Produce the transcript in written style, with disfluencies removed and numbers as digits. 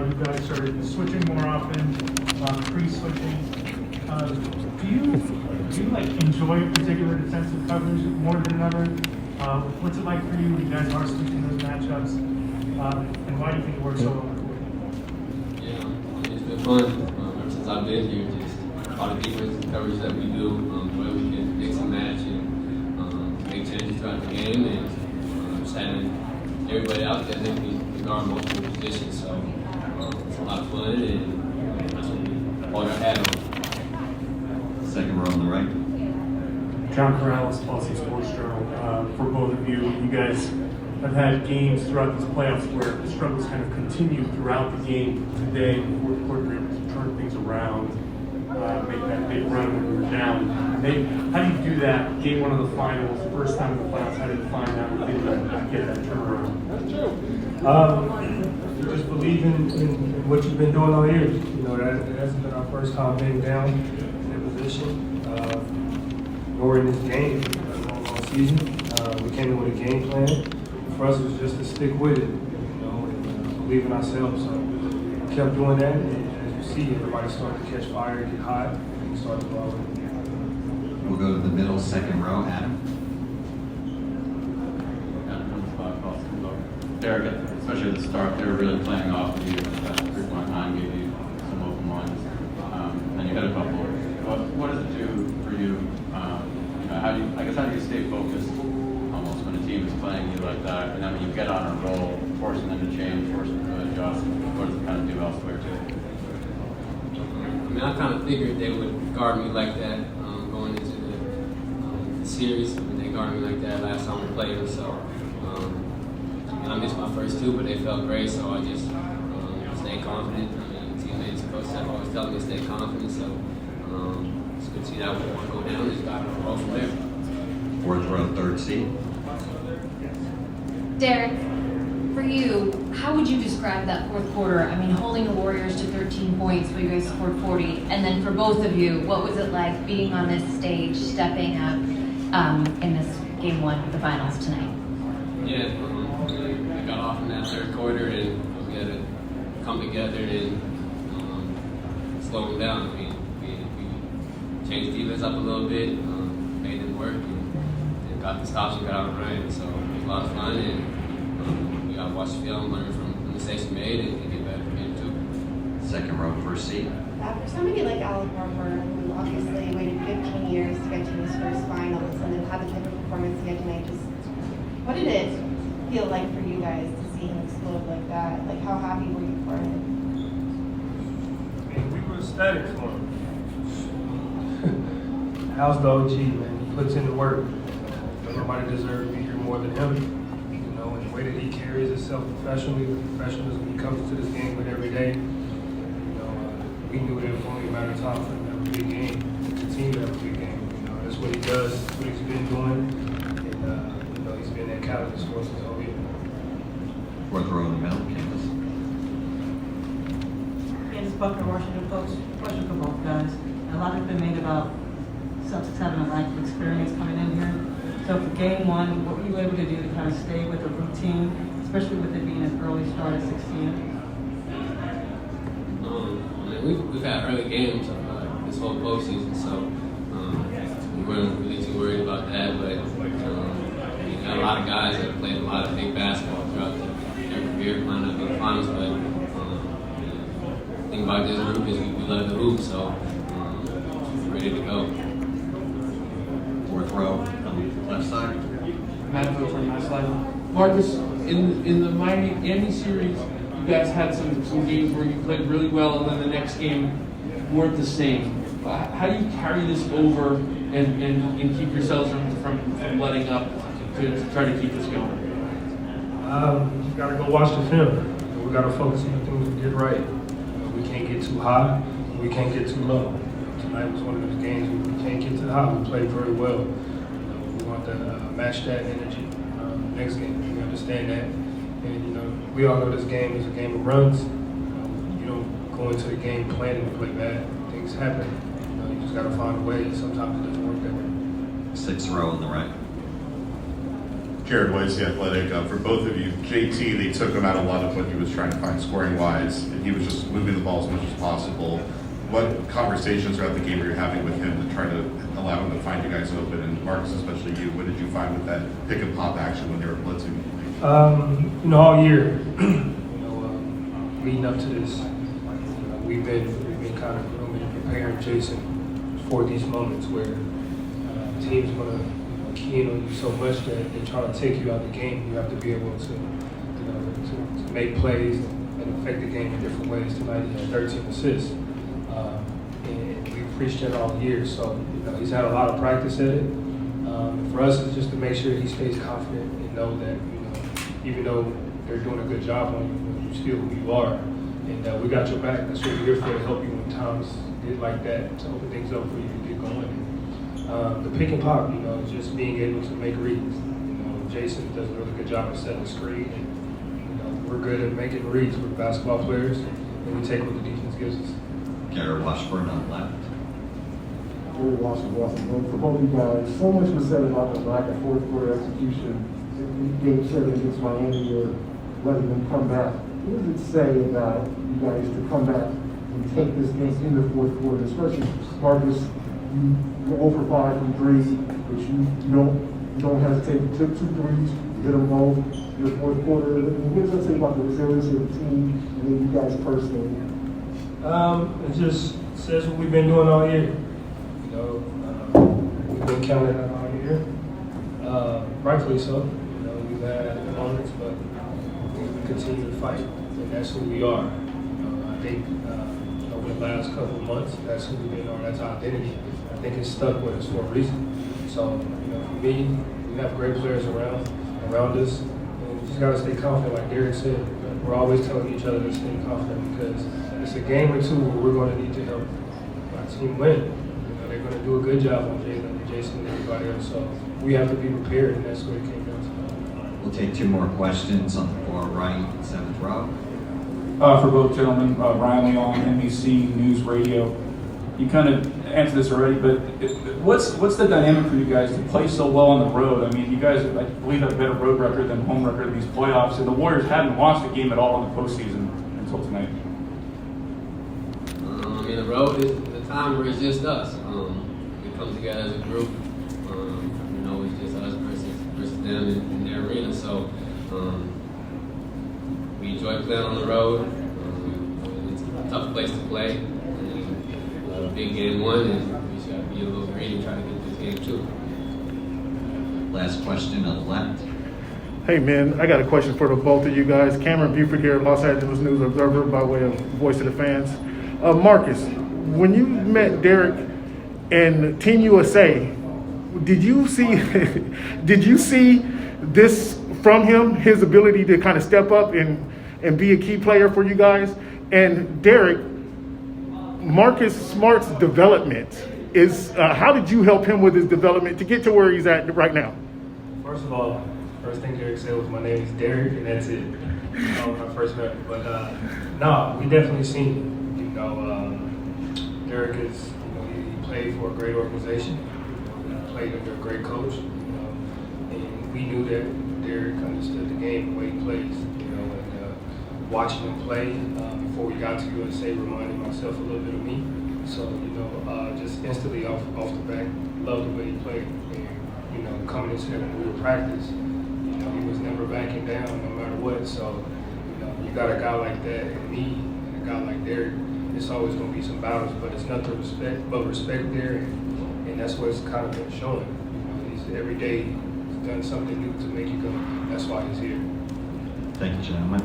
you guys started switching more often, pre-switching. Do you like enjoy a particular defensive coverage more than another? What's it like for you when you guys are switching those matchups? And why do you think it works so well? Yeah, it's been fun. Ever since I've been here, just all the defensive coverage that we do, where we can mix and match and make changes throughout the game, and just having everybody out there that can guard multiple positions. So it's a lot of fun, and that's what we all got had on. Second row on the right. John Corrales, Boston Sports Journal. For both of you, you guys have had games throughout these playoffs where the struggles kind of continue throughout the game. Today, in the fourth quarter, we were able to turn things around, make that big run when we were down. How do you do that? Game one of the finals, first time in the playoffs. How did you find out we did get that turnaround? Just believe in what you've been doing all year. You know, that hasn't been our first time being down in that position. Nor in this game, all season. We came in with a game plan. For us, it was just to stick with it, you know, and believe in ourselves. So we kept doing that, and as you see, everybody started to catch fire, get hot, and start to blow. We'll go to the middle, second row, Adam. Derrick, especially at the start, they were really playing off of you. That 3-point line gave you some open ones, and you had a couple. What does it do for you? How do you stay focused almost when a team is playing you like that, and then when you get on a roll, forcing them to change, forcing them to adjust? What does it kind of do elsewhere too? I mean, I kind of figured they would guard me like that going into the series. I mean, they guarded me like that last time we played them, so I missed my first two, but they felt great, so I just stayed confident. I mean, teammates, coach Steph always telling me to stay confident, so it's good to see that one go down. Just got to roll from there. Fourth row, third seat. Derrick, for you, how would you describe that fourth quarter? I mean, holding the Warriors to 13 points while you guys scored 40, and then for both of you, what was it like being on this stage, stepping up in this game one of the finals tonight? Yeah, we got off in that third quarter, and we had to come together and slow them down. I mean, we changed the defense up a little bit, made them work, and got the stops and got out of Bryant. So it was a lot of fun, and we got to watch the film, learn from the mistakes we made, and get better for game two. Second row, first seat. For somebody like Alec Harper, who obviously waited 15 years to get to his first finals and then had the type of performance he had tonight, just what did it feel like for you guys to see him explode like that? Like, how happy were you for him? I mean, we were ecstatic for him. How's the OG, man? He puts in the work. Nobody deserves to be here more than him. You know, and the way that he carries himself professionally, the professionalism he comes to this game with every day. You know, we knew that it was only a matter of time for him to have a big game, the team to have a big game. You know, that's what he does, that's what he's been doing, and you know, he's been that catalyst for us this whole year. Fourth row in the middle, campus. It's Bucker, Washington Post. Question for both guys. A lot has been made about Celtics having a lack of experience coming in here. So for game one, what were you able to do to kind of stay with the routine, especially with it being an early start at 16? I mean, we've had early games this whole postseason, so we weren't really too worried about that. But we got a lot of guys that played a lot of big basketball throughout their career, might not be the finals, but the thing about this group is we love the hoop, so we're ready to go. Fourth row on the left side. Matt Phil from my side. Marcus, in the Miami series, you guys had some games where you played really well, and then the next game weren't the same. How do you carry this over and keep yourselves from letting up to try to keep this going? You gotta go watch the film. We gotta focus on the things we did right. We can't get too high, we can't get too low. Tonight was one of those games where we can't get too high. We played very well. We want to match that energy next game. We understand that. And, you know, we all know this game is a game of runs. You don't go into the game planning to play bad. Things happen. You know, you just got to find a way. Sometimes it doesn't work that way. Sixth row on the right. Jared Weiss, The Athletic. For both of you, JT, they took him out a lot of what he was trying to find scoring-wise, and he was just moving the ball as much as possible. What conversations throughout the game were you having with him to try to allow him to find you guys open? And Marcus, especially you, what did you find with that pick and pop action when they were blitzing? All year, leading up to this, we've been kind of grooming and preparing Jason for these moments where teams want to key in on you so much that they try to take you out of the game. You have to be able to, to make plays and affect the game in different ways. Tonight he had 13 assists, and we've preached that all year. So he's had a lot of practice at it. For us, it's just to make sure he stays confident and know that even though they're doing a good job on you, you're still who you are, and we got your back. That's what we're here for, to help you when times get like that, to open things up for you to get going. The pick and pop, just being able to make reads. Jason does a really good job of setting the screen, and we're good at making reads with basketball players, and we take what the defense gives us. Garrett Washburn on left. Very Washington. For both of you guys, so much was said about the lack of fourth quarter execution. Game 7 against Miami, or letting them come back. What does it say about you guys to come back and take this game in the fourth quarter, especially Marcus? You're 0 for 5 from 3, but you don't hesitate. You took 2 threes, you hit them both in the fourth quarter. What does that say about the resilience of the team and then you guys personally? It just says what we've been doing all year. We've been counting on all year. Rightfully so. We've had moments, but we continue to fight, and that's who we are. I think over the last couple of months, that's who we've been on. That's our identity. I think it's stuck with us for a reason. So, for me, we have great players around us, and we just got to stay confident, like Derrick said. We're always telling each other to stay confident because it's a game or two where we're going to need to help our team win. They're going to do a good job on Jalen, Jason, and everybody else. So we have to be prepared, and that's what it came down to. We'll take 2 more questions on the far right, 7th row. For both gentlemen, Riley on NBC News Radio. You kind of answered this already, but what's the dynamic for you guys to play so well on the road? I mean, you guys, I believe, have a better road record than home record in these playoffs, and the Warriors hadn't lost a game at all in the postseason until tonight. The road is the time where it's just us. We come together as a group. It's just us versus them in their arena. So we enjoy playing on the road. It's a tough place to play. A big game 1, and we just got to be a little greedy and try to get this game 2. Last question on the left. Hey man, I got a question for the both of you guys. Cam Buford here, Los Angeles News Observer, by way of Voice of the Fans. Marcus, when you met Derrick and Team USA, did you see this from him, his ability to kind of step up and be a key player for you guys? And Derrick, Marcus Smart's development is how did you help him with his development to get to where he's at right now? First of all, first thing Derrick said was my name is Derrick, and that's it. When I first met him. But we definitely seen him. Derrick is, he played for a great organization. He played under a great coach. And we knew that Derrick understood the game, the way he plays. And watching him play before we got to USA reminded myself a little bit of me. So, just instantly off the back, loved the way he played. And, coming into that when we were practice, he was never backing down no matter what. So, you got a guy like that and me and a guy like Derrick, it's always going to be some battles, but it's nothing but respect there, and that's what it's kind of been showing. He's every day he's done something new to make you go. That's why he's here. Thank you, gentlemen.